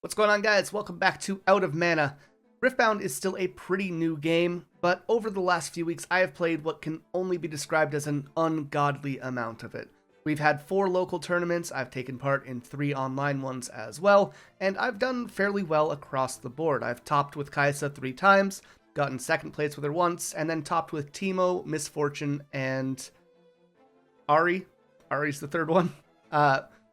What's going on, guys? Welcome back to Out of Mana. Riftbound is still a pretty new game, but over the last few weeks I have played what can only be described as an ungodly amount of it. We've had 4 local tournaments, I've taken part in 3 online ones as well, and I've done fairly well across the board. I've topped with Kai'Sa 3 times, gotten second place with her once, and then topped with Teemo, Misfortune, and Ahri. Ahri's the third one.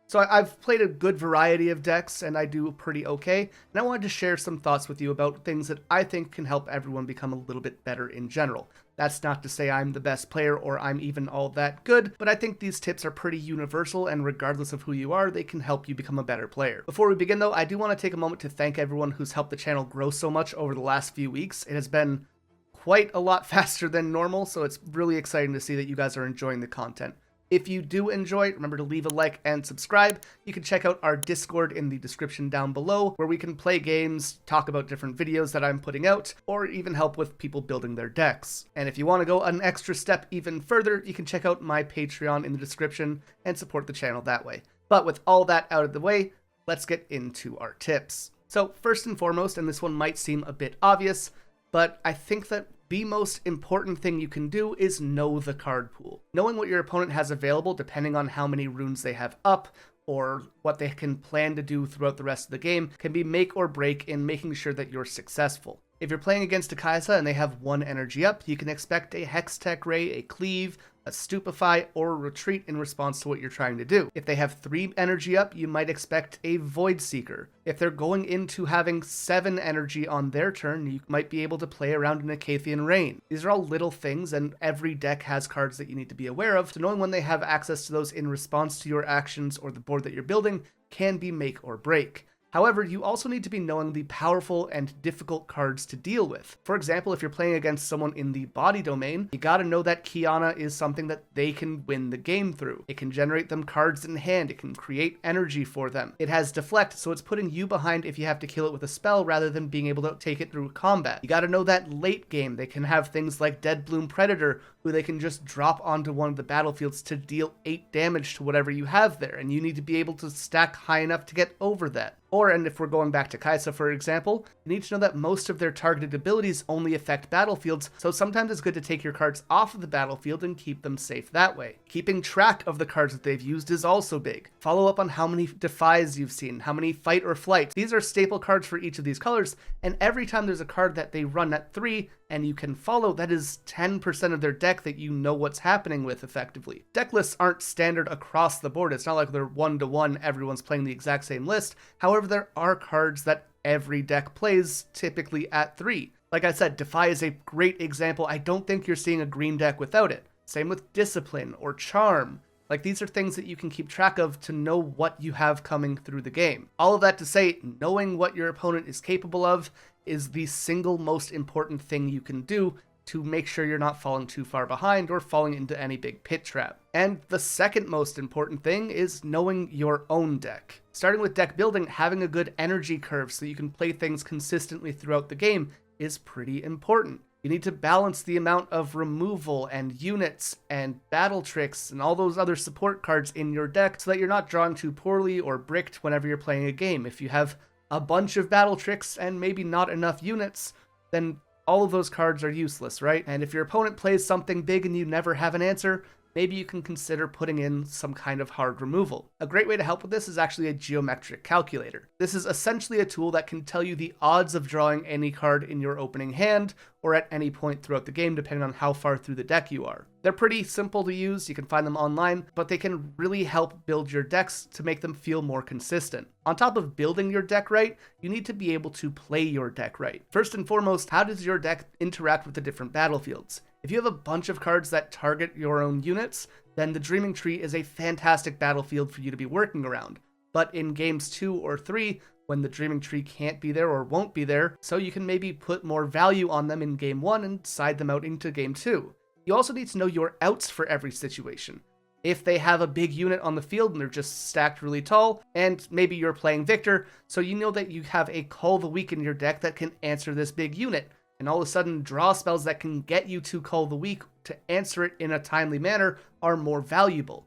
So I've played a good variety of decks, and I do pretty okay, and I wanted to share some thoughts with you about things that I think can help everyone become a little bit better in general. That's not to say I'm the best player or I'm even all that good, but I think these tips are pretty universal, and regardless of who you are, they can help you become a better player. Before we begin though, I do want to take a moment to thank everyone who's helped the channel grow so much over the last few weeks. It has been quite a lot faster than normal, so it's really exciting to see that you guys are enjoying the content. If you do enjoy it, remember to leave a like and subscribe. You can check out our Discord in the description down below, where we can play games, talk about different videos that I'm putting out, or even help with people building their decks. And if you want to go an extra step even further, you can check out my Patreon in the description and support the channel that way. But with all that out of the way, let's get into our tips. So first and foremost, and this one might seem a bit obvious, but I think that the most important thing you can do is know the card pool. Knowing what your opponent has available, depending on how many runes they have up, or what they can plan to do throughout the rest of the game, can be make or break in making sure that you're successful. If you're playing against a Kai'Sa and they have 1 energy up, you can expect a Hextech Ray, a Cleave, a Stupefy, or a Retreat in response to what you're trying to do. If they have 3 energy up, you might expect a Void Seeker. If they're going into having 7 energy on their turn, you might be able to play around an Acathian Rain. These are all little things, and every deck has cards that you need to be aware of, so knowing when they have access to those in response to your actions or the board that you're building can be make or break. However, you also need to be knowing the powerful and difficult cards to deal with. For example, if you're playing against someone in the body domain, you gotta know that Qiyana is something that they can win the game through. It can generate them cards in hand, it can create energy for them. It has deflect, so it's putting you behind if you have to kill it with a spell rather than being able to take it through combat. You gotta know that late game, they can have things like Dead Bloom Predator, who they can just drop onto one of the battlefields to deal 8 damage to whatever you have there, and you need to be able to stack high enough to get over that. Or, and if we're going back to Kai'Sa for example, you need to know that most of their targeted abilities only affect battlefields, so sometimes it's good to take your cards off of the battlefield and keep them safe that way. Keeping track of the cards that they've used is also big. Follow up on how many Defies you've seen, how many Fight or Flight. These are staple cards for each of these colors, and every time there's a card that they run at 3, and you can follow, that is 10% of their deck that you know what's happening with effectively. Deck lists aren't standard across the board. It's not like they're 1-to-1, everyone's playing the exact same list. However, there are cards that every deck plays typically at 3. Like I said, Defy is a great example. I don't think you're seeing a green deck without it. Same with Discipline or Charm. Like, these are things that you can keep track of to know what you have coming through the game. All of that to say, knowing what your opponent is capable of is the single most important thing you can do to make sure you're not falling too far behind or falling into any big pit trap. And the second most important thing is knowing your own deck. Starting with deck building, having a good energy curve so you can play things consistently throughout the game is pretty important. You need to balance the amount of removal and units and battle tricks and all those other support cards in your deck so that you're not drawing too poorly or bricked whenever you're playing a game. If you have a bunch of battle tricks and maybe not enough units, then all of those cards are useless, right? And if your opponent plays something big and you never have an answer, maybe you can consider putting in some kind of hard removal. A great way to help with this is actually a geometric calculator. This is essentially a tool that can tell you the odds of drawing any card in your opening hand or at any point throughout the game, depending on how far through the deck you are. They're pretty simple to use, you can find them online, but they can really help build your decks to make them feel more consistent. On top of building your deck right, you need to be able to play your deck right. First and foremost, how does your deck interact with the different battlefields? If you have a bunch of cards that target your own units, then the Dreaming Tree is a fantastic battlefield for you to be working around. But in games 2 or 3, when the Dreaming Tree can't be there or won't be there, so you can maybe put more value on them in game 1 and side them out into game 2. You also need to know your outs for every situation. If they have a big unit on the field and they're just stacked really tall, and maybe you're playing Viktor, so you know that you have a Call the Weak in your deck that can answer this big unit, and all of a sudden draw spells that can get you to Call the Weak to answer it in a timely manner are more valuable.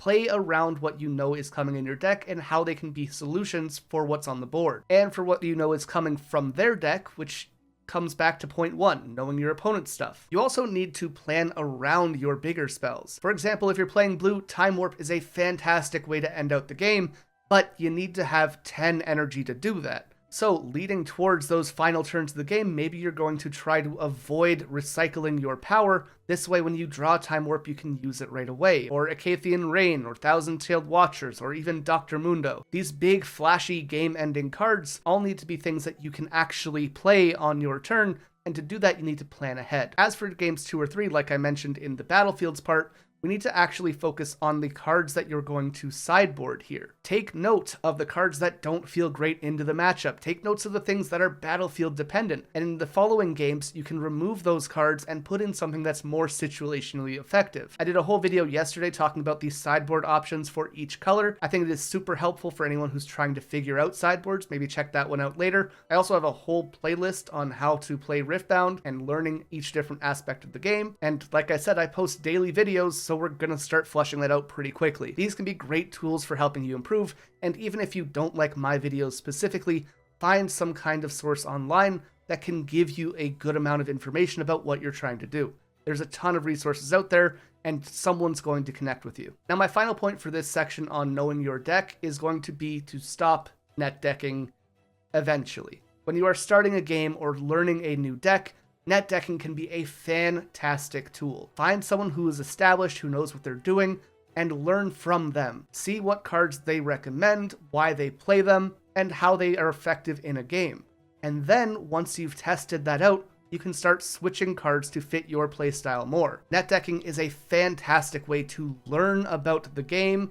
play around what you know is coming in your deck and how they can be solutions for what's on the board, and for what you know is coming from their deck, which comes back to point one, knowing your opponent's stuff. You also need to plan around your bigger spells. For example, if you're playing blue, Time Warp is a fantastic way to end out the game, but you need to have 10 energy to do that. So leading towards those final turns of the game, maybe you're going to try to avoid recycling your power. This way, when you draw Time Warp, you can use it right away. Or Acathian Rain, or Thousand-Tailed Watchers, or even Dr. Mundo. These big, flashy, game-ending cards all need to be things that you can actually play on your turn, and to do that, you need to plan ahead. As for games 2 or 3, like I mentioned in the Battlefields part, we need to actually focus on the cards that you're going to sideboard here. Take note of the cards that don't feel great into the matchup. Take notes of the things that are battlefield dependent. And in the following games, you can remove those cards and put in something that's more situationally effective. I did a whole video yesterday talking about these sideboard options for each color. I think it is super helpful for anyone who's trying to figure out sideboards. Maybe check that one out later. I also have a whole playlist on how to play Riftbound and learning each different aspect of the game. And like I said, I post daily videos, so we're going to start fleshing that out pretty quickly. These can be great tools for helping you improve, and even if you don't like my videos specifically, find some kind of source online that can give you a good amount of information about what you're trying to do. There's a ton of resources out there, and someone's going to connect with you. Now, my final point for this section on knowing your deck is going to be to stop net decking eventually. When you are starting a game or learning a new deck, net decking can be a fantastic tool. Find someone who is established, who knows what they're doing, and learn from them. See what cards they recommend, why they play them, and how they are effective in a game. And then, once you've tested that out, you can start switching cards to fit your playstyle more. Net decking is a fantastic way to learn about the game,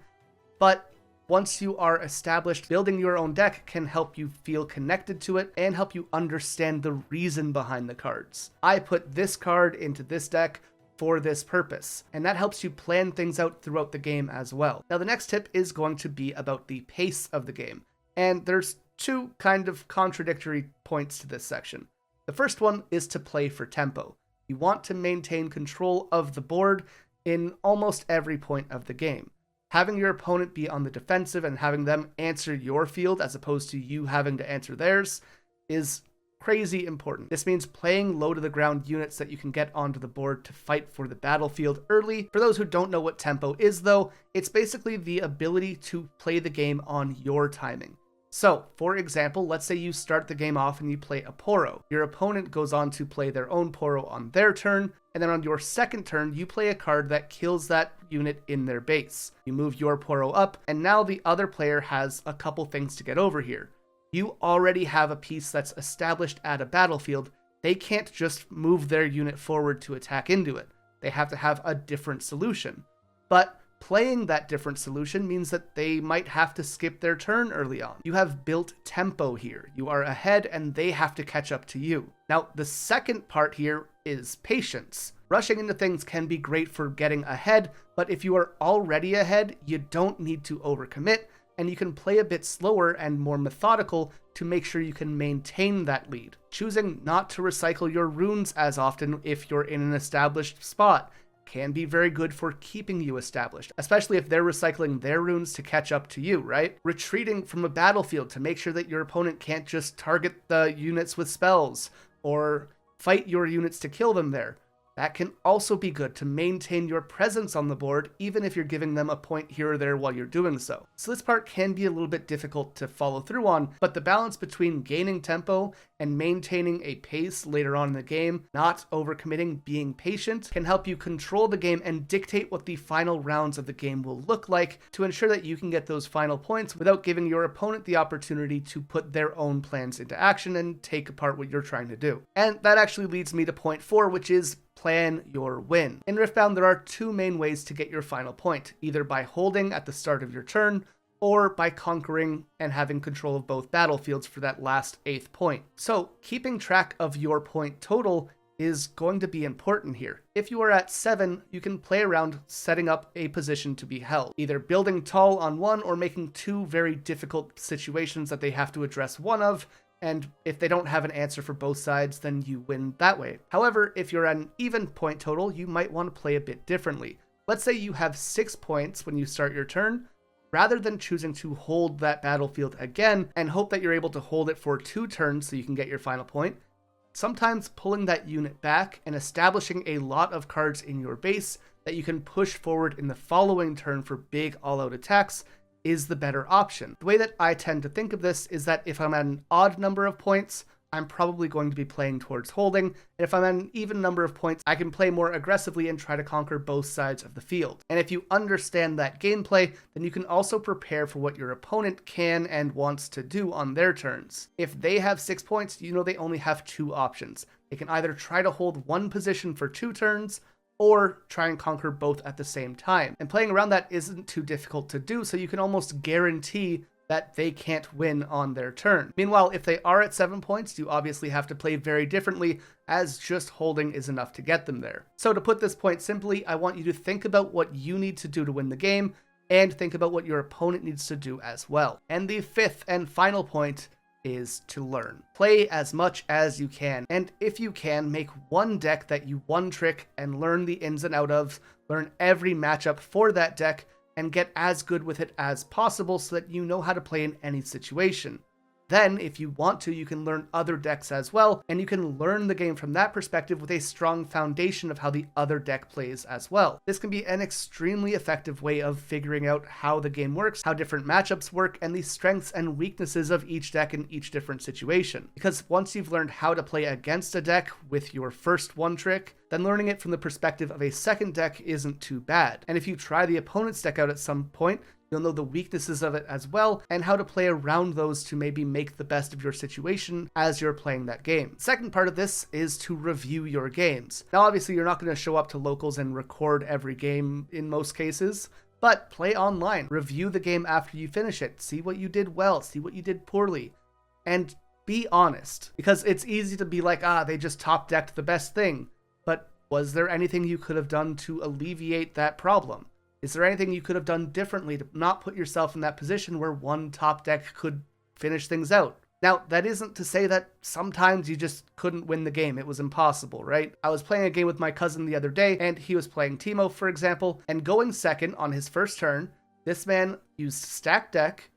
but once you are established, building your own deck can help you feel connected to it and help you understand the reason behind the cards. I put this card into this deck for this purpose, and that helps you plan things out throughout the game as well. Now, the next tip is going to be about the pace of the game, and there's two kind of contradictory points to this section. The first one is to play for tempo. You want to maintain control of the board in almost every point of the game. Having your opponent be on the defensive and having them answer your field as opposed to you having to answer theirs is crazy important. This means playing low to the ground units that you can get onto the board to fight for the battlefield early. For those who don't know what tempo is though, it's basically the ability to play the game on your timing. So, for example, let's say you start the game off and you play a Poro. Your opponent goes on to play their own Poro on their turn, and then on your second turn, you play a card that kills that unit in their base. You move your Poro up, and now the other player has a couple things to get over here. You already have a piece that's established at a battlefield. They can't just move their unit forward to attack into it. They have to have a different solution. But playing that different solution means that they might have to skip their turn early on. You have built tempo here. You are ahead and they have to catch up to you. Now, the second part here is patience. Rushing into things can be great for getting ahead, but if you are already ahead, you don't need to overcommit, and you can play a bit slower and more methodical to make sure you can maintain that lead. Choosing not to recycle your runes as often if you're in an established spot can be very good for keeping you established, especially if they're recycling their runes to catch up to you, right? Retreating from a battlefield to make sure that your opponent can't just target the units with spells or fight your units to kill them there. That can also be good to maintain your presence on the board, even if you're giving them a point here or there while you're doing so. So this part can be a little bit difficult to follow through on, but the balance between gaining tempo and maintaining a pace later on in the game, not overcommitting, being patient, can help you control the game and dictate what the final rounds of the game will look like to ensure that you can get those final points without giving your opponent the opportunity to put their own plans into action and take apart what you're trying to do. And that actually leads me to point 4, which is plan your win. In Riftbound, there are two main ways to get your final point, either by holding at the start of your turn, or by conquering and having control of both battlefields for that last 8th point. So, keeping track of your point total is going to be important here. If you are at 7, you can play around setting up a position to be held, either building tall on one or making two very difficult situations that they have to address one of, and if they don't have an answer for both sides, then you win that way. However, if you're at an even point total, you might want to play a bit differently. Let's say you have 6 points when you start your turn. Rather than choosing to hold that battlefield again and hope that you're able to hold it for 2 turns so you can get your final point, sometimes pulling that unit back and establishing a lot of cards in your base that you can push forward in the following turn for big all-out attacks is the better option. The way that I tend to think of this is that if I'm at an odd number of points, I'm probably going to be playing towards holding, and if I'm at an even number of points, I can play more aggressively and try to conquer both sides of the field. And if you understand that gameplay, then you can also prepare for what your opponent can and wants to do on their turns. If they have 6 points, you know they only have 2 options. They can either try to hold one position for 2 turns, or try and conquer both at the same time. And playing around that isn't too difficult to do, so you can almost guarantee that they can't win on their turn. Meanwhile, if they are at 7 points, you obviously have to play very differently, as just holding is enough to get them there. So to put this point simply, I want you to think about what you need to do to win the game, and think about what your opponent needs to do as well. And the 5th and final point is to learn. Play as much as you can, and if you can, make one deck that you one trick and learn the ins and outs of, learn every matchup for that deck, and get as good with it as possible so that you know how to play in any situation. Then, if you want to, you can learn other decks as well, and you can learn the game from that perspective with a strong foundation of how the other deck plays as well. This can be an extremely effective way of figuring out how the game works, how different matchups work, and the strengths and weaknesses of each deck in each different situation. Because once you've learned how to play against a deck with your first one trick, then learning it from the perspective of a second deck isn't too bad. And if you try the opponent's deck out at some point, you'll know the weaknesses of it as well, and how to play around those to maybe make the best of your situation as you're playing that game. Second part of this is to review your games. Now, obviously, you're not going to show up to locals and record every game in most cases, but play online. Review the game after you finish it. See what you did well, see what you did poorly, and be honest. Because it's easy to be like, they just top decked the best thing. But was there anything you could have done to alleviate that problem? Is there anything you could have done differently to not put yourself in that position where one top deck could finish things out? Now, that isn't to say that sometimes you just couldn't win the game. It was impossible, right? I was playing a game with my cousin the other day, and he was playing Teemo, for example, and going second on his first turn, this man used stacked deck,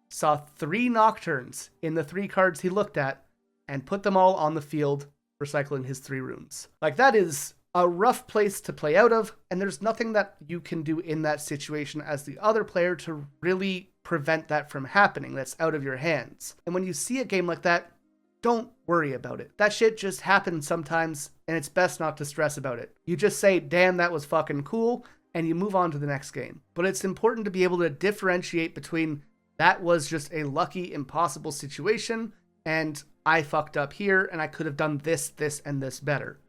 saw 3 Nocturnes in the 3 cards he looked at, and put them all on the field, recycling his 3 runes. Like, that is a rough place to play out of, and there's nothing that you can do in that situation as the other player to really prevent that from happening. That's out of your hands. And when you see a game like that, don't worry about it. That shit just happens sometimes, and it's best not to stress about it. You just say, damn, that was fucking cool, and you move on to the next game. But it's important to be able to differentiate between that was just a lucky, impossible situation, and I fucked up here, and I could have done this, this, and this better.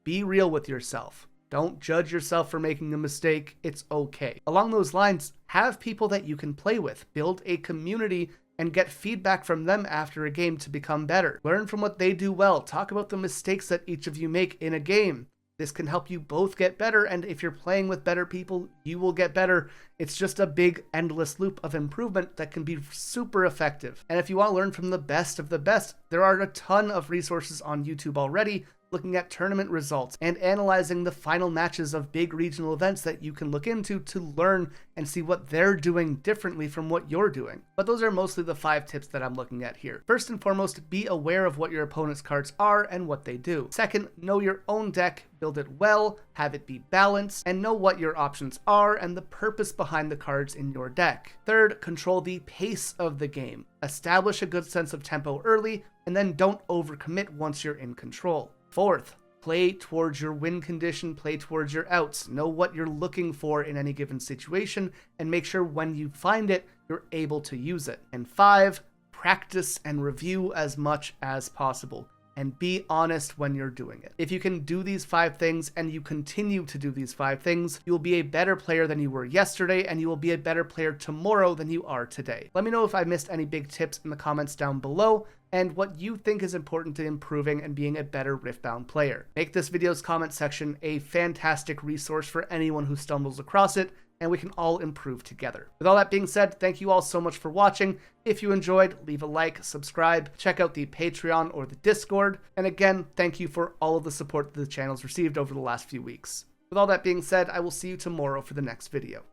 Be real with yourself. Don't judge yourself for making a mistake. It's okay. Along those lines, have people that you can play with. Build a community and get feedback from them after a game to become better. Learn from what they do well. Talk about the mistakes that each of you make in a game. This can help you both get better, and if you're playing with better people, you will get better. It's just a big, endless loop of improvement that can be super effective. And if you want to learn from the best of the best, there are a ton of resources on YouTube already looking at tournament results and analyzing the final matches of big regional events that you can look into to learn and see what they're doing differently from what you're doing. But those are mostly the 5 tips that I'm looking at here. First and foremost, be aware of what your opponent's cards are and what they do. Second, know your own deck, build it well, have it be balanced, and know what your options are and the purpose behind the cards in your deck. Third, control the pace of the game. Establish a good sense of tempo early, and then don't overcommit once you're in control. Fourth, play towards your win condition, play towards your outs. Know what you're looking for in any given situation, and make sure when you find it, you're able to use it. And 5, practice and review as much as possible. And be honest when you're doing it. If you can do these 5 things and you continue to do these 5 things, you will be a better player than you were yesterday, and you will be a better player tomorrow than you are today. Let me know if I missed any big tips in the comments down below, and what you think is important to improving and being a better Riftbound player. Make this video's comment section a fantastic resource for anyone who stumbles across it, and we can all improve together. With all that being said, thank you all so much for watching. If you enjoyed, leave a like, subscribe, check out the Patreon or the Discord, and again, thank you for all of the support that the channel's received over the last few weeks. With all that being said, I will see you tomorrow for the next video.